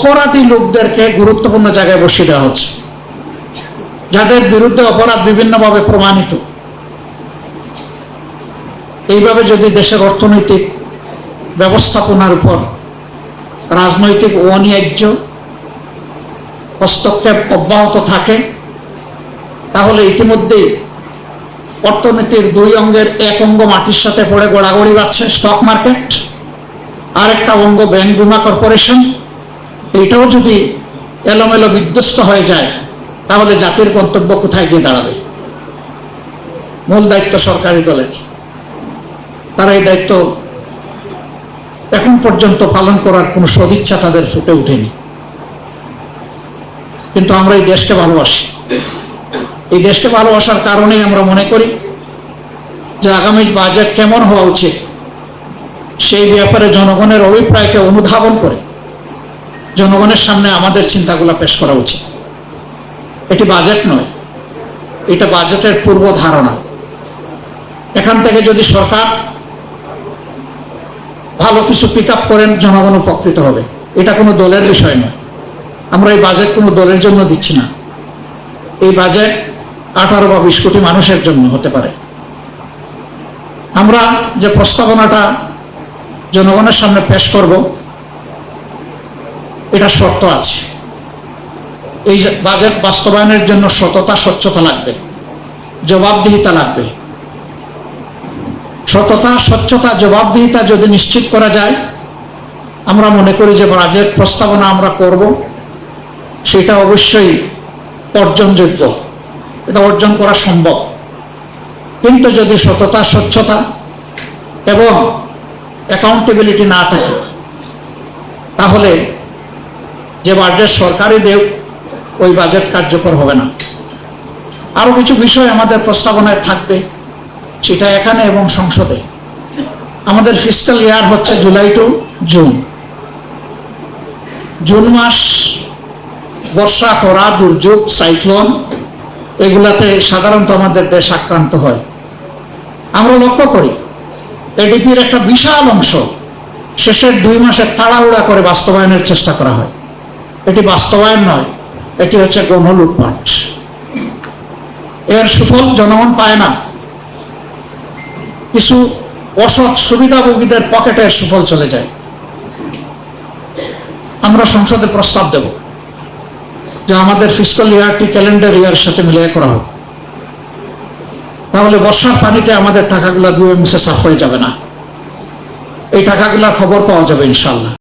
অপরাধী লোকদেরকে গুরুত্বপূর্ণ জায়গায় বসিয়ে দেওয়া হচ্ছে, যাদের বিরুদ্ধে অপরাধ বিভিন্নভাবে প্রমাণিত। এইভাবে যদি দেশের অর্থনৈতিক ব্যবস্থাপনার উপর রাজনৈতিক অন্যায্য হস্তক্ষেপ অব্যাহত থাকে, তাহলে ইতিমধ্যেই অর্থনীতির দুই অঙ্গের এক অঙ্গ মাটির সাথে পড়ে গোড়াগড়ি বাচ্ছে, স্টক মার্কেট, আর একটা অঙ্গ ব্যাংক বীমা কর্পোরেশন। এইটাও যদি এলোমেলো বিধ্বস্ত হয়ে যায়, তাহলে জাতির গন্তব্য কোথায় গিয়ে দাঁড়াবে? মূল দায়িত্ব সরকারি দলের, তারা এই দায়িত্ব এখন পর্যন্ত পালন করার কোনো সদিচ্ছা তাদের ফুটে ওঠেনি। কিন্তু আমরা এই দেশকে ভালোবাসি। এই দেশকে ভালোবাসার কারণেই আমরা মনে করি যে আগামী বাজেট কেমন হওয়া উচিত সেই ব্যাপারে জনগণের অভিপ্রায়কে অনুধাবন করে জনগণের সামনে আমাদের চিন্তাগুলো পেশ করা উচিত। এটি বাজেট নয়, এটা বাজেটের পূর্ব ধারণা। এখান থেকে যদি সরকার ভালো কিছু পিক আপ করেন, জনগণ উপকৃত হবে। এটা কোনো দলের বিষয় নয়। আমরা এই বাজেট কোনো দলের জন্য দিচ্ছি না। এই বাজেট 18 বা 20 কোটি মানুষের জন্য হতে পারে। আমরা যে প্রস্তাবনাটা জনগণের সামনে পেশ করব, এটা শর্ত আছে। এই বাজেট বাস্তবায়নের জন্য সততা, স্বচ্ছতা লাগবে, জবাবদিহিতা লাগবে। সততা, স্বচ্ছতা, জবাবদিহিতা যদি নিশ্চিত করা যায়, আমরা মনে করি যে বাজেট প্রস্তাবনা আমরা করব সেটা অবশ্যই অর্জনযোগ্য, এটা অর্জন করা সম্ভব। কিন্তু যদি সততা, স্বচ্ছতা এবং অ্যাকাউন্টেবিলিটি না থাকে, তাহলে যে বাজেট সরকারি দেব ওই বাজেট কার্যকর হবে না। আরো কিছু বিষয় আমাদের প্রস্তাবনায় থাকবে, সেটা এখানে এবং সংসদে। আমাদের ফিস্কাল ইয়ার হচ্ছে জুলাই টু জুন। জুন মাস বর্ষা, খরা, দুর্যোগ, সাইক্লোন এগুলাতে সাধারণত আমাদের দেশ আক্রান্ত হয়। আমরা লক্ষ্য করি এডিপির একটা বিশাল অংশ শেষের 2 মাসে তাড়াহুড়া করে বাস্তবায়নের চেষ্টা করা হয়। এটি বাস্তবায়ন নয়, এটি হচ্ছে গণ লুটপাট। এর সুফল জনগণ পায় না, কিছু অসৎ সুবিধাভোগীদের পকেটের সুফল চলে যায়। আমরা সংসদে প্রস্তাব দেব যে আমাদের ফিস্কাল ইয়ারটি ক্যালেন্ডার ইয়ারের সাথে মিলিয়ে করা হোক। তাহলে বর্ষার পানিতে আমাদের টাকাগুলো ধুয়ে মুছে সাফ হয়ে যাবে না, এই টাকাগুলোর খবর পাওয়া যাবে ইনশাল্লাহ।